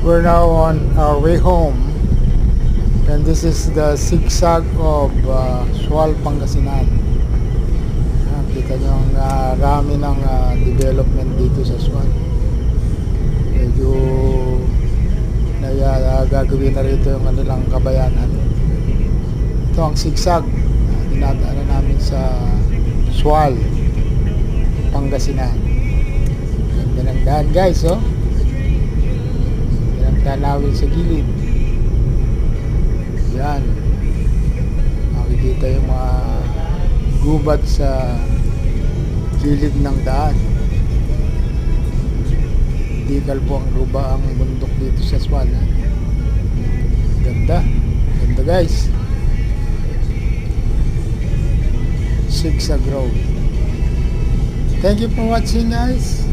We're now on our way home, and this is the zigzag of Sual, Pangasinan. Kita nyo ang rami ng development dito sa Sual. Medyo gagawin na rito yung kanilang kabayanan. Ito ang zigzag na dinadaanan namin sa Sual, Pangasinan. Ganda ng daan, guys, oh. Tanawin sa gilid. Yan, makikita yung mga gubat sa gilid ng daan. Dikal po ang luba ang bundok dito sa Sual. Ganda guys. Zigzag road. Thank you for watching, guys.